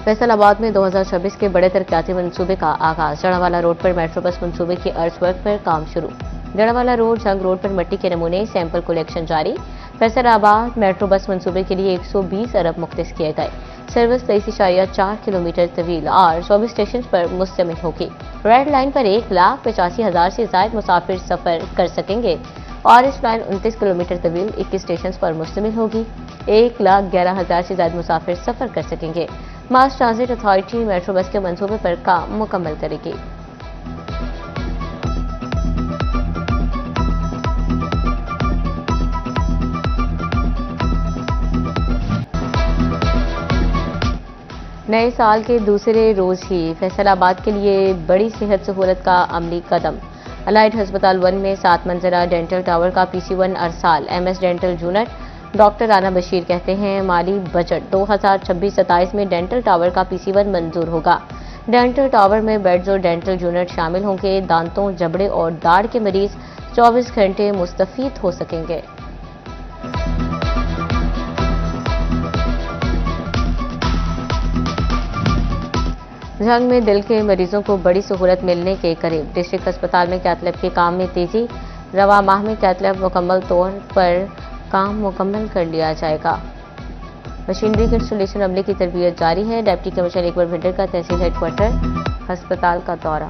फैसलाबाद में 2026 के बड़े तरक्याती मंसूबे का आगाज। जड़ावाला रोड पर मेट्रो बस मंसूबे की अर्थ पर काम शुरू। जड़ावाला रोड जंग रोड पर मिट्टी के नमूने सैंपल कलेक्शन जारी। फैसलाबाद मेट्रो बस मंसूबे के लिए 120 अरब मुख्तस किए गए। सर्विस 23.4 किलोमीटर तवील और 24 स्टेशन पर मुश्तमिल होगी। रेड लाइन पर 1,85,000 से ज्यादा मुसाफिर सफर कर सकेंगे। ऑरेंज लाइन 29 किलोमीटर तवील 21 स्टेशन पर मुश्तमिल होगी। 1,11,000 से ज्यादा मुसाफिर सफर कर सकेंगे। मास ट्रांजिट अथॉरिटी मेट्रो बस के मंसूबे पर काम मुकम्मल करेगी। नए साल के दूसरे रोज ही फैसलाबाद के लिए बड़ी सेहत सहूलत का अमली कदम। अलाइड अस्पताल 1 में 7 मंजिला डेंटल टावर का PC1 अरसाल। MS dental unit. Doctor Rana Bashir कहते हैं माली बजट 2026-27 में डेंटल टावर का PC1 मंजूर होगा। डेंटल टावर में बेड्स और डेंटल यूनिट शामिल होंगे। दांतों, जबड़े और दाढ़ के मरीज 24 घंटे मुस्तफीद हो सकेंगे। जंग में दिल के मरीजों को बड़ी सहूलत मिलने के करीब। डिस्ट्रिक्ट अस्पताल में कैथलैब के काम में तेजी। रवा माह में कैथलैब मुकम्मल तौर पर काम मुकम्मल कर लिया जाएगा। मशीनरी के इंस्टॉलेशन अमले की तरबियत जारी है। डिप्टी कमिश्नर एकबर भिंडर का तहसील हेडक्वार्टर अस्पताल का दौरा।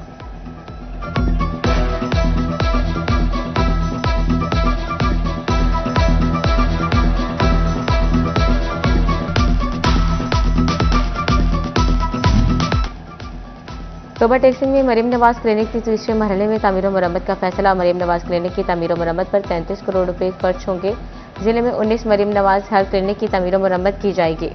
तोबा टेक्सिंग में मरीम नवाज क्लिनिक की तीसरे मरहले में तामीर और मरम्मत का फैसला। मरीम नवाज क्लिनिक की तामीर और मरम्मत पर 33 करोड़ रुपए खर्च होंगे। जिले में 19 मरीम नवाज हेल्थ क्लिनिक की तामीर और मरम्मत की जाएगी।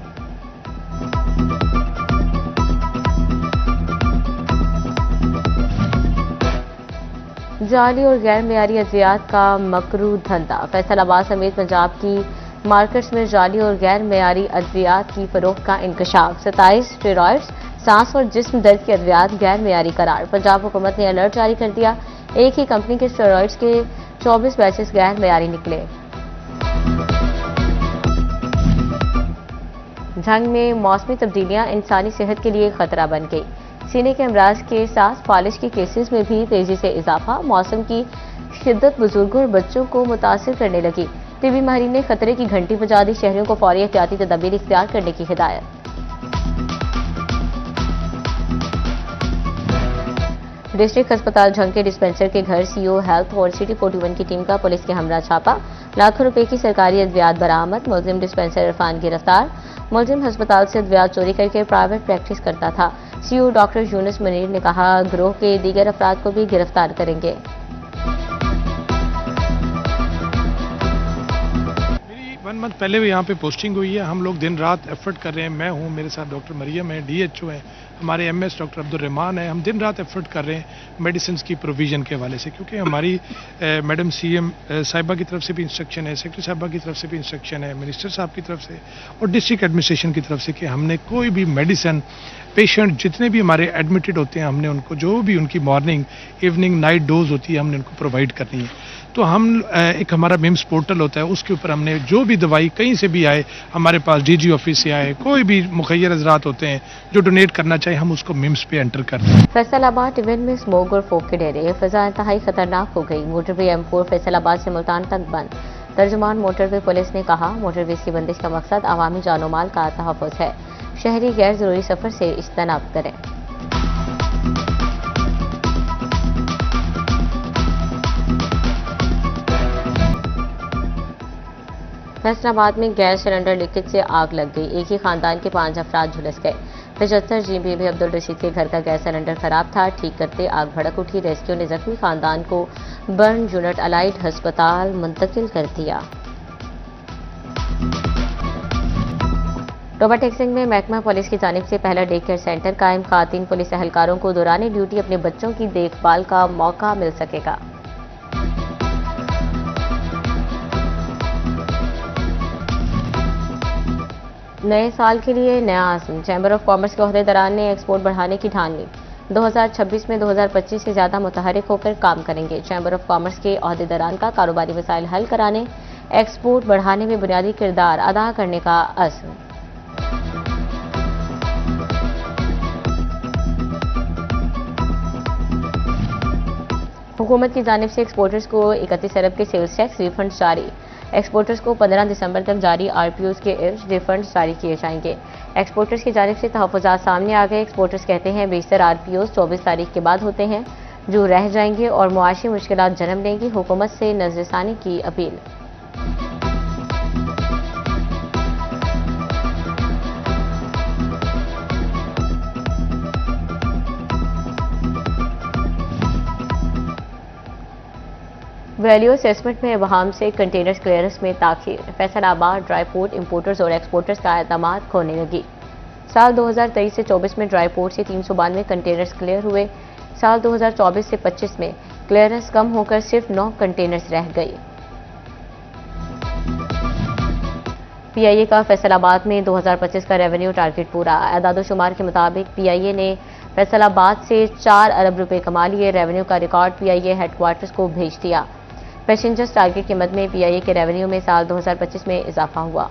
जाली और गैर मियारी अद्वियात का मकरू धंधा। फैसलाबाद समेत पंजाब की मार्केट्स में जाली और गैर मियारी अद्वियात की फरोख्त का इंकशाफ। 27 स्टेरॉइड्स, सांस और जिस्म दर्द की अद्वियात गैर मियारी करार। पंजाब हुकूमत ने अलर्ट जारी कर दिया। एक ही कंपनी के स्टेरॉइड्स के 24 बैचेस गैर मियारी निकले। जंग में मौसमी तब्दीलियां इंसानी सेहत के लिए खतरा बन गई। सीने के अमराज के साथ फालिश के केसेस में भी तेजी से इजाफा। मौसम की शिद्दत बुजुर्गों और बच्चों को मुतासिर करने लगी। टीबी माहिरीन ने खतरे की घंटी बजा दी। शहरियों को फौरी एहतियाती तदबीर इख्तियार करने की हिदायत। डिस्ट्रिक्ट अस्पताल जंग के डिस्पेंसर के घर CO हेल्थ और सिटी 41 की टीम का पुलिस के हमरा छापा। लाखों रुपए की सरकारी अद्वियात बरामद। मुलजिम डिस्पेंसर इरफान गिरफ्तार। मुलजिम अस्पताल से अद्वियात चोरी करके प्राइवेट प्रैक्टिस करता था। CO डॉक्टर यूनुस मुनीर ने कहा गिरोह के दीगर अफराद को भी गिरफ्तार करेंगे। 1 मंथ पहले भी यहाँ पे पोस्टिंग हुई है। हम लोग दिन रात एफर्ट कर रहे हैं। मैं हूँ, मेरे साथ डॉक्टर मरियम है, DHO है, हमारे MS डॉक्टर अब्दुल रहमान है। हम दिन रात एफर्ट कर रहे हैं मेडिसिन की प्रोविजन के हवाले से, क्योंकि हमारी मैडम CM साहिबा की तरफ से भी इंस्ट्रक्शन है, सेक्रेटरी साहिबा की तरफ से भी इंस्ट्रक्शन है, मिनिस्टर साहब की तरफ से और डिस्ट्रिक्ट एडमिनिस्ट्रेशन की तरफ से कि हमने कोई भी मेडिसिन पेशेंट जितने भी हमारे एडमिटेड होते हैं हमने उनको जो भी उनकी मॉर्निंग, इवनिंग, नाइट डोज होती है हमने उनको प्रोवाइड करनी है। तो हम एक हमारा मिम्स पोर्टल होता है, उसके ऊपर हमने जो भी दवाई कहीं से भी आए, हमारे पास DG ऑफिस से आए, कोई भी मुखैर हजरात होते हैं जो डोनेट करना चाहे, हम उसको मिम्स पे एंटर करते हैं। फैसलाबाद डिवीजन में स्मोक और फोक के डेरे। फिजा इंतहाई खतरनाक हो गई। मोटरवे M4 फैसलाबाद से मुल्तान तक बंद। तर्जुमान मोटरवे पुलिस ने कहा मोटरवे की बंदिश का मकसद अवामी जानो माल का तहफ़्फ़ुज़ है। शहरी गैर जरूरी सफर से इज्तनाब करें। फैसलाबाद में गैस सिलेंडर लीकेज से आग लग गई। एक ही खानदान के 5 अफराद झुलस गए। 75 GB अब्दुल रशीद के घर का गैस सिलेंडर खराब था। ठीक करते आग भड़क उठी। रेस्क्यू ने जख्मी खानदान को बर्न यूनिट अलाइड अस्पताल मुंतकिल कर दिया। तोबा टेक्सिंग में महकमा पुलिस की जानिब से पहला डे केयर सेंटर कायम। खातिन पुलिस एहलकारों को दौरान ड्यूटी अपने बच्चों की देखभाल का मौका मिल सकेगा। नए साल के लिए नया आज़म। चैम्बर ऑफ कॉमर्स के ओहदेदारान ने एक्सपोर्ट बढ़ाने की ठान ली। 2026 में 2025 से ज़्यादा मुतहरिक होकर काम करेंगे। चैम्बर ऑफ कॉमर्स के ओहदेदारान का कारोबारी मसाइल हल कराने, एक्सपोर्ट बढ़ाने में बुनियादी किरदार अदा करने का अज़्म। हुकूमत की जानिब से एक्सपोर्टर्स को 31 अरब के सेल्स टैक्स रिफंड जारी। एक्सपोर्टर्स को 15 दिसंबर तक जारी आरपीओज के इर्द रिफंड जारी किए जाएंगे। एक्सपोर्टर्स की जानिब से तहफ़्फ़ुज़ात सामने आ गए। एक्सपोर्टर्स कहते हैं बेशतर आरपीओज 24 तारीख के बाद होते हैं जो रह जाएंगे और मुआशी मुश्किलात जन्म लेंगी। हुकूमत से नज़रसानी की अपील। वैल्यू असेसमेंट में अवाम से कंटेनर्स क्लियरेंस में ताखीर। फैसलाबाद ड्राई पोर्ट इंपोर्टर्स और एक्सपोर्टर्स का एतमाद खोने लगी। साल 2023 से 24 में ड्राई पोर्ट से 392 कंटेनर्स क्लियर हुए। साल 2024 से 25 में क्लियरेंस कम होकर सिर्फ 9 कंटेनर्स रह गई। पीआईए का फैसलाबाद में 2025 का रेवेन्यू टारगेट पूरा। एदाद-ओ-शुमार के मुताबिक पीआईए ने फैसलाबाद से 4 अरब रुपए कमा लिए। रेवेन्यू का रिकॉर्ड पीआईए हेडक्वार्टर्स को भेज दिया। पैसेंजर्स टारगेट की मद में पीआईए के रेवेन्यू में साल 2025 में इजाफा हुआ।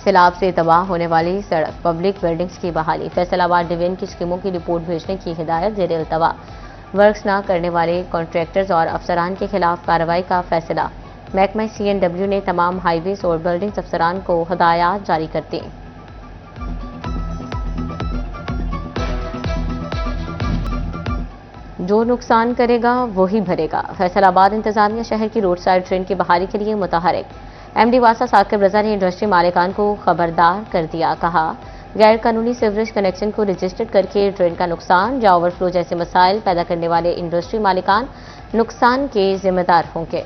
सैलाब से तबाह होने वाली सड़क पब्लिक बिल्डिंग्स की बहाली। फैसलाबाद डिवीजन की स्कीमों की रिपोर्ट भेजने की हिदायत ज़ेर इल्तवा। वर्क्स न करने वाले कॉन्ट्रैक्टर्स और अफसरान के खिलाफ कार्रवाई का फैसला। महकमा CNW ने तमाम हाईवेज और बिल्डिंग्स अफसरान को हदायत जारी कर दी। जो नुकसान करेगा वही भरेगा। फैसलाबाद इंतजामिया शहर की रोड साइड ट्रेन की बहाली के लिए मुतहरिक। MD वासा साकिब रजा ने इंडस्ट्री मालिकान को खबरदार कर दिया। कहा गैर कानूनी सीवरेज कनेक्शन को रजिस्टर्ड करके ट्रेन का नुकसान या ओवरफ्लो जैसे मसाइल पैदा करने वाले इंडस्ट्री मालिकान नुकसान के जिम्मेदार होंगे।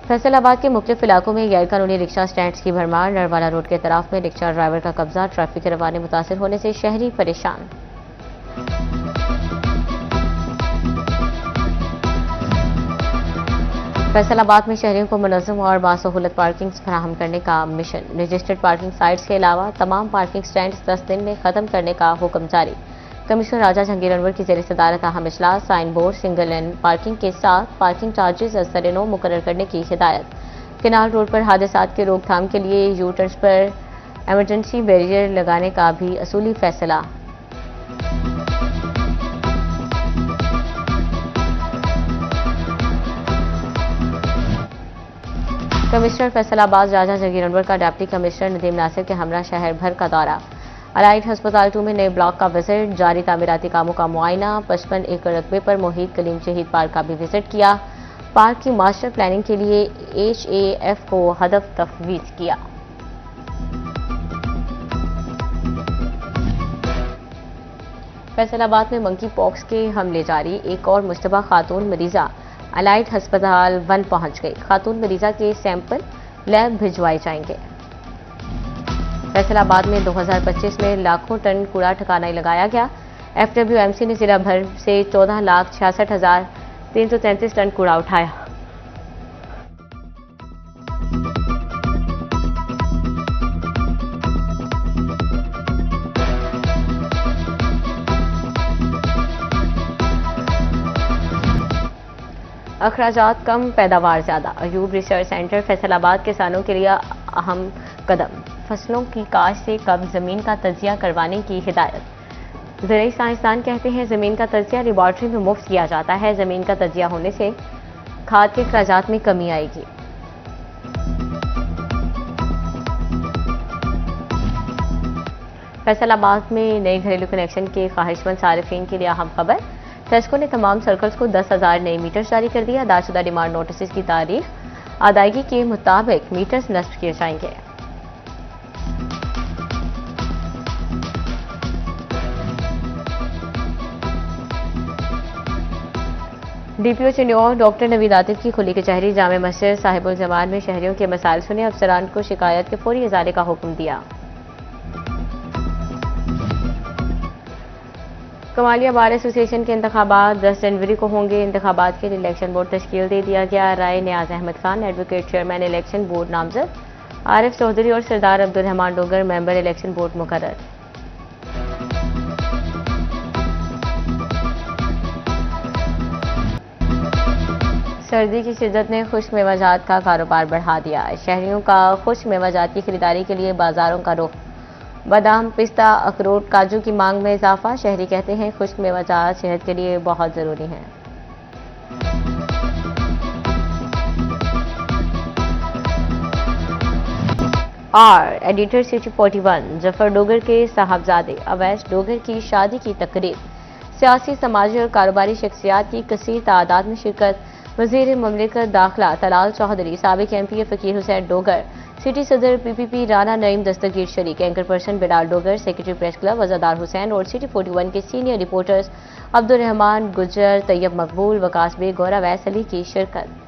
फैसलाबाद के मुख्तलिफ इलाकों में गैर कानूनी रिक्शा स्टैंड्स की भरमार। नरवाला रोड के तरफ में रिक्शा ड्राइवर का कब्जा। ट्रैफिक के रवाने मुतासिर होने से शहरी परेशान। फैसलाबाद में शहरियों को मुनज़्ज़म और बासहूलत पार्किंग फराहम करने का मिशन। रजिस्टर्ड पार्किंग साइट्स के अलावा तमाम पार्किंग स्टैंड्स 10 दिन में खत्म करने का हुक्म जारी। कमिश्नर राजा जहांगीर अनवर की ज़ेर सदारत अहम इजलास। Sign board single lane parking के साथ पार्किंग चार्जेस अज़-ए-नौ मुकर्रर करने की हिदायत। केनाल रोड पर हादसात के रोकथाम के लिए you turns per emergency barrier लगाने का भी असूली फैसला। कमिश्नर फैसलाबाद राजा जहांगीर अनवर का डिप्टी कमिश्नर नदीम नासिर के हमरा शहर भर का दौरा। अलाइड अस्पताल 2 में नए ब्लॉक का विजिट। जारी तामीराती कामों का मुआयना। 55 एकड़ रकबे पर मोहित कलीम शहीद पार्क का भी विजिट किया। पार्क की मास्टर प्लानिंग के लिए HAF को हदफ तफवीज किया। फैसलाबाद में मंकी पॉक्स के हमले जारी। एक और मुश्तबा खातून मरीजा अलाइड अस्पताल 1 पहुंच गई। खातून मरीजा के सैंपल लैब भिजवाए जाएंगे। फैसलाबाद में 2025 में लाखों टन कूड़ा ठिकाना लगाया गया। FWMC ने जिला भर से 14,66,333 टन कूड़ा उठाया। अखराजात कम, पैदावार ज़्यादा। अयूब रिसर्च सेंटर फैसलाबाद किसानों के लिए अहम कदम। फसलों की काश्त से कम ज़मीन का तजिया करवाने की हिदायत। ज़राई साइंसदान कहते हैं ज़मीन का तजिया लेबॉर्ट्री में मुफ्त किया जाता है। ज़मीन का तजिया होने से खाद के अखराजात में कमी आएगी। फैसलाबाद में नए घरेलू कनेक्शन के ख्वाहिशमंद सारिफिन के लिए अहम खबर। टेस्को ने तमाम सर्कल्स को 10,000 नए मीटर्स जारी कर दिया। अदाशुदा डिमांड नोटिस की तारीख अदायगी के मुताबिक मीटर्स नस्ब किए जाएंगे। DPO चिन्योर डॉक्टर नवीद आतिफ की खुली कचहरी। जामे मस्जिद साहिबुल जमान में शहरियों के मसाइल सुने। अफसरान को शिकायत के फौरी इजाले का हुक्म दिया। कमालिया बार एसोसिएशन के इंतखाबात 10 जनवरी को होंगे। इंतखाबात के लिए इलेक्शन बोर्ड तश्कील दे दिया गया। Rai Niaz Ahmed Khan advocate chairman election board नामजद। आरिफ चौधरी और Sardar Abdul Rehman Dogar member election board मुकर्रर। सर्दी की शिद्दत ने खुश्क मेवाजात का कारोबार बढ़ा दिया। शहरियों का खुश्क मेवाजात की खरीदारी के लिए बाजारों का रुख। बादाम, पिस्ता, अखरोट, काजू की मांग में इजाफा। शहरी कहते हैं खुश्क मेवाजात सेहत के लिए बहुत जरूरी हैं। और एडिटर सिटी 41 जफर डोगर के साहबजादे अवैस डोगर की शादी की तकरीब। सियासी, समाजी और कारोबारी शख्सियात की कसीर तादाद में शिरकत। वजीर ममलिकत दाखिला तलाल चौधरी, साबिक MP फकीर हुसैन डोगर, सिटी सदर PPP राना नईम दस्तगीर शरीक, anchor person Bilal Dogar, secretary press club Wajadar Hussain और सिटी 41 के senior reporters Abdul Rehman Gujjar, Tayyab Maqbool, Waqas bag और अवैस अली की शिरकत।